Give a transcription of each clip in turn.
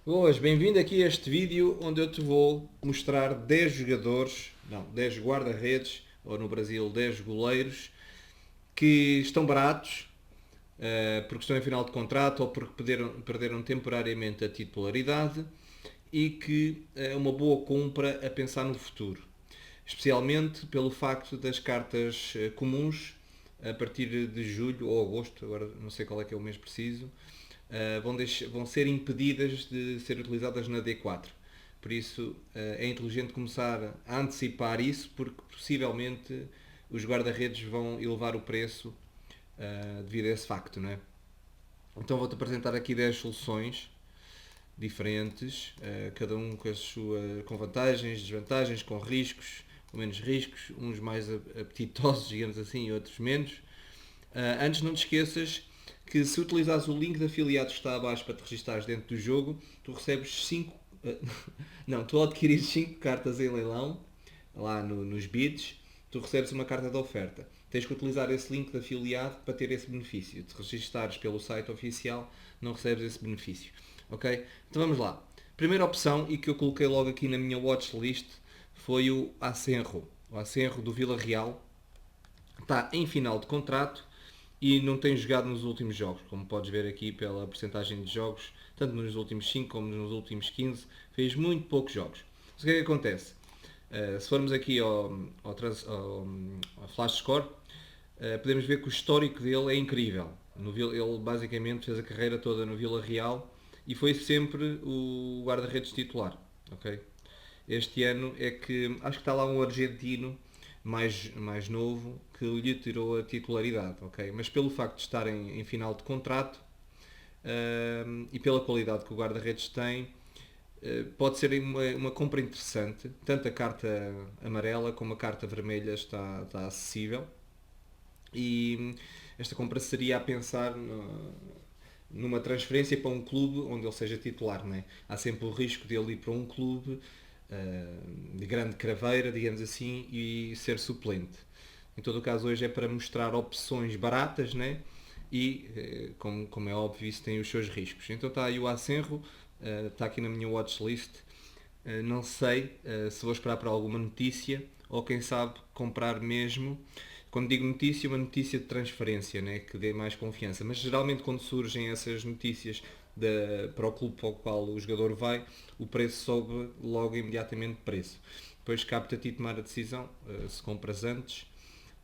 Boas, bem-vindo aqui a este vídeo onde eu te vou mostrar 10 jogadores, não, 10 guarda-redes, ou no Brasil 10 goleiros, que estão baratos, porque estão em final de contrato ou porque perderam temporariamente a titularidade e que é uma boa compra a pensar no futuro. Especialmente pelo facto das cartas comuns, a partir de julho ou agosto, agora não sei qual é que é o mês preciso, vão ser impedidas de ser utilizadas na D4. Por isso é inteligente começar a antecipar isso, porque possivelmente os guarda-redes vão elevar o preço devido a esse facto, não é? Então vou-te apresentar aqui 10 soluções diferentes, cada um com vantagens, desvantagens, com riscos, com menos riscos, uns mais apetitosos, digamos assim, e outros menos. Antes não te esqueças que se utilizares o link de afiliados que está abaixo para te registares dentro do jogo, tu recebes 5. Não, tu adquirires 5 cartas em leilão, lá nos bids, tu recebes uma carta de oferta. Tens que utilizar esse link de afiliado para ter esse benefício. Se te registares pelo site oficial, não recebes esse benefício. Ok? Então vamos lá. Primeira opção, e que eu coloquei logo aqui na minha watchlist, foi o Asenro. O Asenro do Vila Real. Está em final de contrato e não tem jogado nos últimos jogos, como podes ver aqui pela porcentagem de jogos, tanto nos últimos 5 como nos últimos 15, fez muito poucos jogos. Mas o que é que acontece? Se formos aqui ao Flash Score, podemos ver que o histórico dele é incrível. Ele basicamente fez a carreira toda no Vila Real e foi sempre o guarda-redes titular. Okay? Este ano é que acho que está lá um argentino mais novo que lhe tirou a titularidade, ok? Mas pelo facto de estar em final de contrato e pela qualidade que o guarda-redes tem, pode ser uma compra interessante. Tanto a carta amarela como a carta vermelha está acessível. E esta compra seria a pensar numa transferência para um clube onde ele seja titular. Não é? Há sempre o risco de ele ir para um clube de grande craveira, digamos assim, e ser suplente. Em todo o caso, hoje é para mostrar opções baratas, né? E, como é óbvio, isso tem os seus riscos. Então está aí o Asenro, está aqui na minha watchlist. Não sei se vou esperar para alguma notícia ou quem sabe comprar mesmo. Quando digo notícia, uma notícia de transferência, né, que dê mais confiança. Mas geralmente quando surgem essas notícias para o clube para o qual o jogador vai, o preço sobe logo imediatamente de preço. Depois cabe-te a ti tomar a decisão se compras antes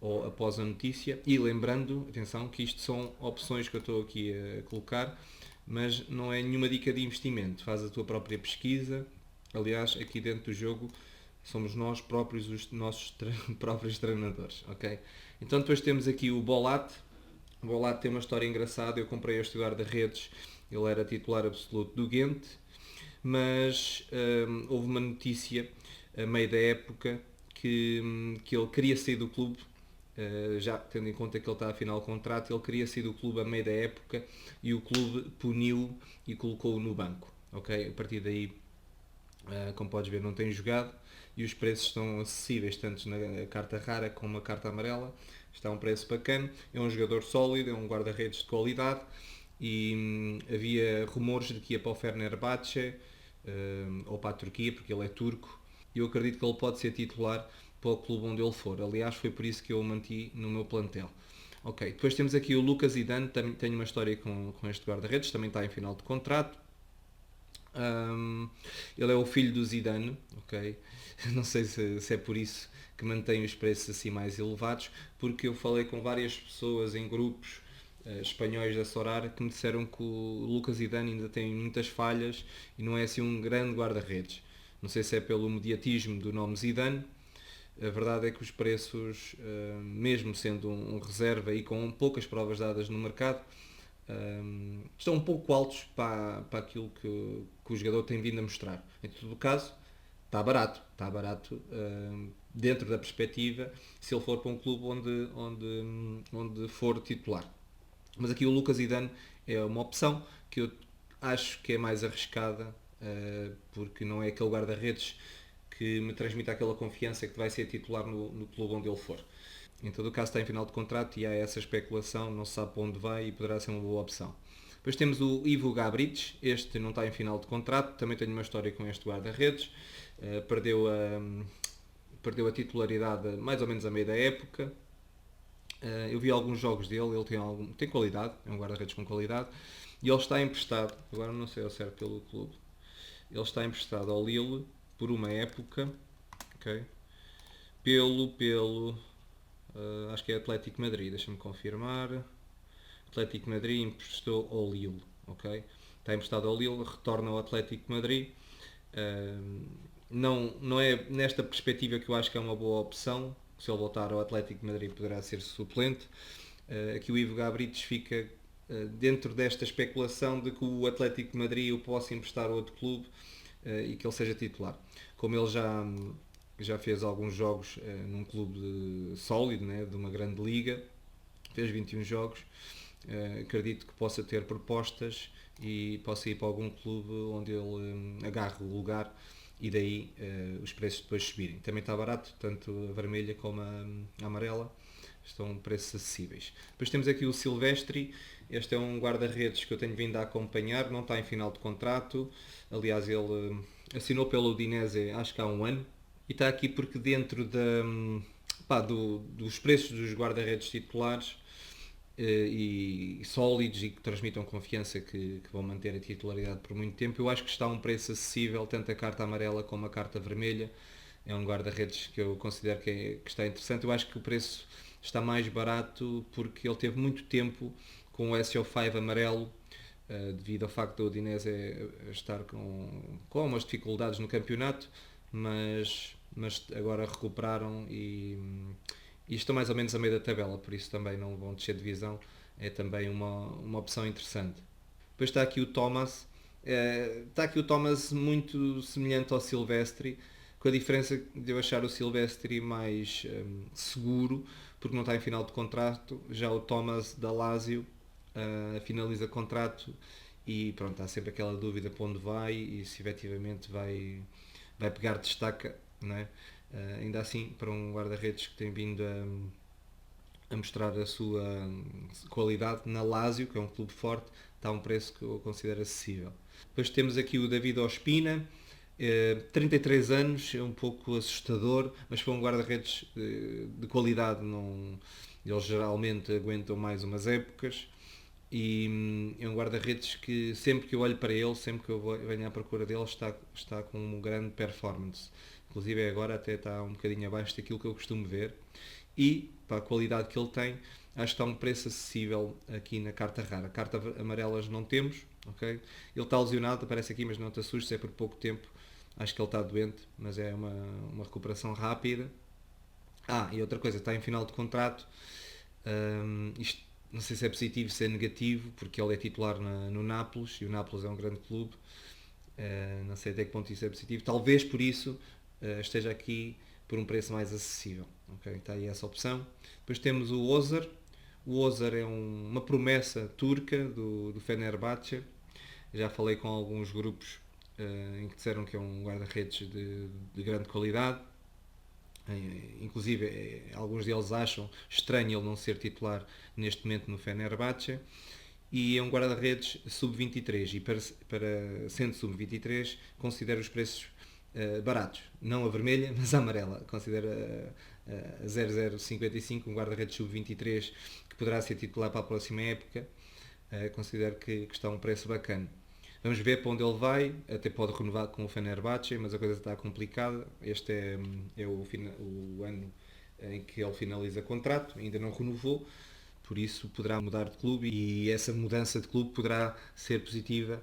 ou após a notícia. E lembrando, atenção, que isto são opções que eu estou aqui a colocar, mas não é nenhuma dica de investimento. Faz a tua própria pesquisa. Aliás, aqui dentro do jogo somos nós próprios os nossos próprios treinadores, ok? Então depois temos aqui o Bolat. O Bolat tem uma história engraçada. Eu comprei este guarda-redes, ele era titular absoluto do Ghent, mas houve uma notícia a meio da época que ele queria sair do clube, já tendo em conta que ele está a final de contrato, ele queria sair do clube a meio da época e o clube puniu e colocou-o no banco. Ok? A partir daí, como podes ver, não tem jogado e os preços estão acessíveis, tanto na carta rara como na carta amarela. Está a um preço bacana, é um jogador sólido, é um guarda-redes de qualidade e havia rumores de que ia para o Fenerbahçe ou para a Turquia, porque ele é turco, e eu acredito que ele pode ser titular para o clube onde ele for. Aliás, foi por isso que eu o manti no meu plantel. Ok, depois temos aqui o Lucas Zidane, também tem uma história com este guarda-redes, também está em final de contrato. Ele é o filho do Zidane, ok? Não sei se é por isso que mantém os preços assim mais elevados, porque eu falei com várias pessoas em grupos espanhóis da Sorar que me disseram que o Lucas Zidane ainda tem muitas falhas e não é assim um grande guarda-redes. Não sei se é pelo mediatismo do nome Zidane. A verdade é que os preços, mesmo sendo um reserva e com poucas provas dadas no mercado, estão um pouco altos para aquilo que o jogador tem vindo a mostrar. Em todo o caso, está barato dentro da perspectiva se ele for para um clube onde for titular. Mas aqui o Lucas Zidane é uma opção que eu acho que é mais arriscada, porque não é aquele guarda-redes que me transmite aquela confiança que vai ser titular no clube onde ele for. Em todo o caso está em final de contrato e há essa especulação, não se sabe para onde vai e poderá ser uma boa opção. Depois temos o Ivo Gabric, este não está em final de contrato, também tenho uma história com este guarda-redes, perdeu a titularidade mais ou menos a meio da época. Eu vi alguns jogos dele, ele tem qualidade, é um guarda-redes com qualidade, e ele está emprestado, agora não sei ao certo pelo clube, ele está emprestado ao Lille por uma época, ok? Acho que é Atlético Madrid, deixa-me confirmar. Atlético Madrid emprestou ao Lille, ok? Está emprestado ao Lille, retorna ao Atlético Madrid. Não é nesta perspectiva que eu acho que é uma boa opção. Se ele voltar ao Atlético Madrid poderá ser suplente. Aqui o Ivo Gabrites fica dentro desta especulação de que o Atlético Madrid o possa emprestar a outro clube e que ele seja titular. Como ele já fez alguns jogos num clube sólido, né, de uma grande liga, fez 21 jogos, acredito que possa ter propostas e possa ir para algum clube onde ele agarre o lugar e daí os preços depois subirem. Também está barato, tanto a vermelha como a amarela estão preços acessíveis. Depois temos aqui o Silvestri, este é um guarda-redes que eu tenho vindo a acompanhar, não está em final de contrato, aliás ele assinou pelo Udinese acho que há um ano, e está aqui porque dentro dos preços dos guarda-redes titulares e sólidos e que transmitam confiança que vão manter a titularidade por muito tempo, eu acho que está a um preço acessível, tanto a carta amarela como a carta vermelha. É um guarda-redes que eu considero que está interessante. Eu acho que o preço está mais barato porque ele teve muito tempo com o SO5 amarelo, devido ao facto da Udinese estar com umas dificuldades no campeonato, mas agora recuperaram e estão mais ou menos a meio da tabela, por isso também não vão descer de divisão, é também uma opção interessante. Depois está aqui o Thomas, muito semelhante ao Silvestri, com a diferença de eu achar o Silvestri mais seguro, porque não está em final de contrato, já o Thomas da Lazio finaliza contrato e pronto, há sempre aquela dúvida para onde vai e se efetivamente vai pegar destaca, não é? Ainda assim, para um guarda-redes que tem vindo a mostrar a sua qualidade na Lazio, que é um clube forte, está a um preço que eu considero acessível. Depois temos aqui o David Ospina, 33 anos, é um pouco assustador, mas foi um guarda-redes de qualidade, eles geralmente aguentam mais umas épocas e é um guarda-redes que sempre que eu olho para ele, sempre que eu venho à procura dele, está com uma grande performance. Inclusive agora até está um bocadinho abaixo daquilo que eu costumo ver e para a qualidade que ele tem, acho que está a um preço acessível aqui na carta rara. Carta amarelas não temos, ok? Ele está lesionado, aparece aqui, mas não te assustes, é por pouco tempo. Acho que ele está doente, mas é uma recuperação rápida. E outra coisa, está em final de contrato. Isto não sei se é positivo, se é negativo, porque ele é titular no Nápoles e o Nápoles é um grande clube. Não sei até que ponto isso é positivo. Talvez por isso esteja aqui por um preço mais acessível. Okay? Está aí essa opção. Depois temos o Ozar. O Ozar é uma promessa turca do Fenerbahçe. Já falei com alguns grupos em que disseram que é um guarda-redes de grande qualidade. Inclusive, alguns deles acham estranho ele não ser titular neste momento no Fenerbahçe. E é um guarda-redes sub-23 e para sendo sub-23 considero os preços baratos. Não a vermelha, mas a amarela. Considero a 0055 um guarda-redes sub-23 que poderá ser titular para a próxima época. Considero que está a um preço bacana. Vamos ver para onde ele vai, até pode renovar com o Fenerbahçe, mas a coisa está complicada. Este é o ano em que ele finaliza contrato, ainda não renovou, por isso poderá mudar de clube e essa mudança de clube poderá ser positiva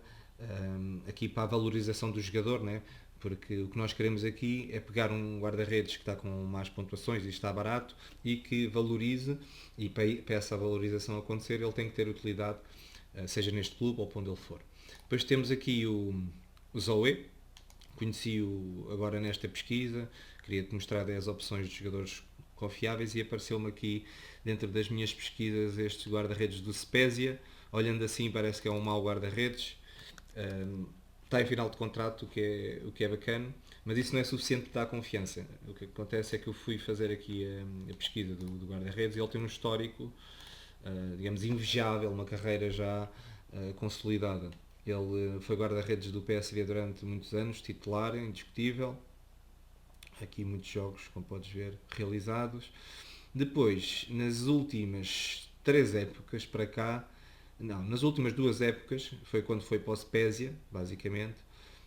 aqui para a valorização do jogador, né? Porque o que nós queremos aqui é pegar um guarda-redes que está com mais pontuações e está barato e que valorize, e para essa valorização acontecer ele tem que ter utilidade, seja neste clube ou para onde ele for. Depois temos aqui o Zoe, conheci-o agora nesta pesquisa, queria-te mostrar 10 opções de jogadores confiáveis e apareceu-me aqui dentro das minhas pesquisas este guarda-redes do Spezia. Olhando assim parece que é um mau guarda-redes, está em final de contrato, o que é bacana, mas isso não é suficiente para dar confiança. O que acontece é que eu fui fazer aqui a pesquisa do guarda-redes e ele tem um histórico, digamos, invejável, uma carreira já consolidada. Ele foi guarda-redes do PSV durante muitos anos, titular, indiscutível. Aqui muitos jogos, como podes ver, realizados. Depois, nas últimas 3 épocas para cá, não, nas últimas 2 épocas, foi quando foi para o Spezia, basicamente,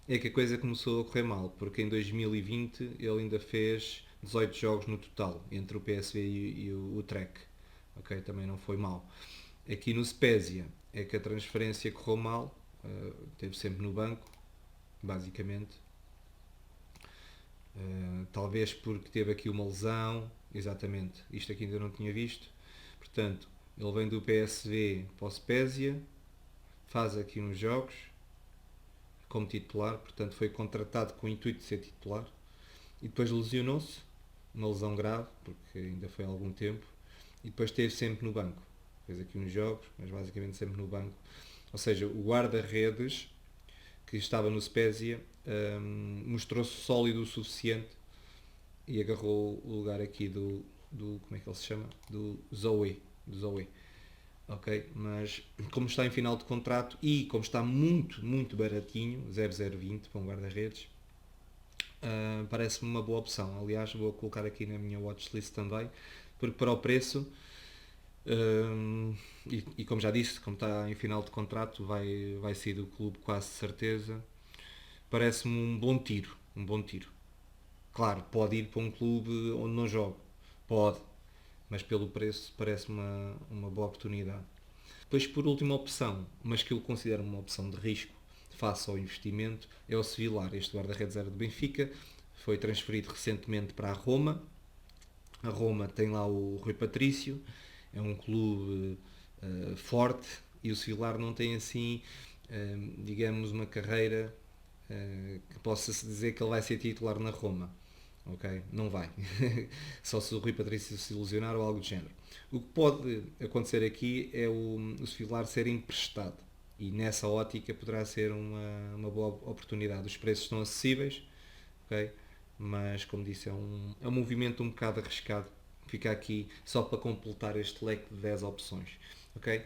é que a coisa começou a correr mal, porque em 2020 ele ainda fez 18 jogos no total, entre o PSV e o Utrecht. Ok, também não foi mal. Aqui no Spezia é que a transferência correu mal, esteve sempre no banco, basicamente. Talvez porque teve aqui uma lesão, exatamente, isto aqui ainda não tinha visto. Portanto, ele vem do PSV para o Spezia, faz aqui uns jogos como titular, portanto foi contratado com o intuito de ser titular e depois lesionou-se, uma lesão grave, porque ainda foi há algum tempo, e depois esteve sempre no banco. Fez aqui uns jogos, mas basicamente sempre no banco. Ou seja, o guarda-redes que estava no Spezia mostrou-se sólido o suficiente e agarrou o lugar aqui do como é que ele se chama? Do Zoe. Ok? Mas como está em final de contrato e como está muito, muito baratinho, 0,020 para um guarda-redes, parece-me uma boa opção. Aliás, vou colocar aqui na minha watchlist também, porque para o preço, e como já disse, como está em final de contrato, vai sair do clube quase certeza. Parece-me um bom tiro. Um bom tiro. Claro, pode ir para um clube onde não joga. Pode. Mas pelo preço parece uma boa oportunidade. Depois, por última opção, mas que eu considero uma opção de risco face ao investimento, é o Sevillar. Este guarda-redes era do Benfica, foi transferido recentemente para a Roma. A Roma tem lá o Rui Patrício, é um clube forte e o Sevillar não tem assim, digamos, uma carreira que possa-se dizer que ele vai ser titular na Roma. Ok? Não vai. Só se o Rui Patrício se ilusionar ou algo do género. O que pode acontecer aqui é o Sevillar ser emprestado. E nessa ótica poderá ser uma boa oportunidade. Os preços estão acessíveis, ok? Mas como disse, é um movimento um bocado arriscado. Fica aqui só para completar este leque de 10 opções. Ok?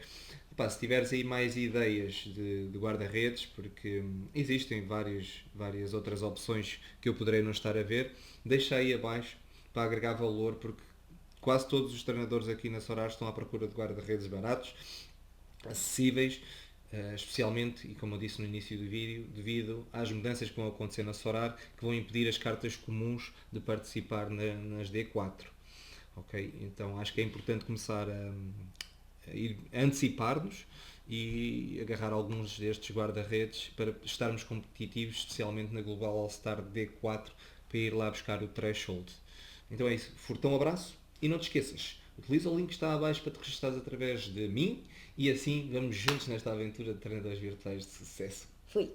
Epá, se tiveres aí mais ideias de guarda-redes, porque existem várias outras opções que eu poderei não estar a ver, deixa aí abaixo para agregar valor, porque quase todos os treinadores aqui na Sorar estão à procura de guarda-redes baratos, acessíveis, especialmente, e como eu disse no início do vídeo, devido às mudanças que vão acontecer na Sorar, que vão impedir as cartas comuns de participar nas D4. Ok? Então acho que é importante começar a antecipar-nos e agarrar alguns destes guarda-redes para estarmos competitivos, especialmente na Global All-Star D4, para ir lá buscar o threshold. Então é isso. Fortão abraço e não te esqueças, utiliza o link que está abaixo para te registrares através de mim e assim vamos juntos nesta aventura de treinadores virtuais de sucesso. Fui.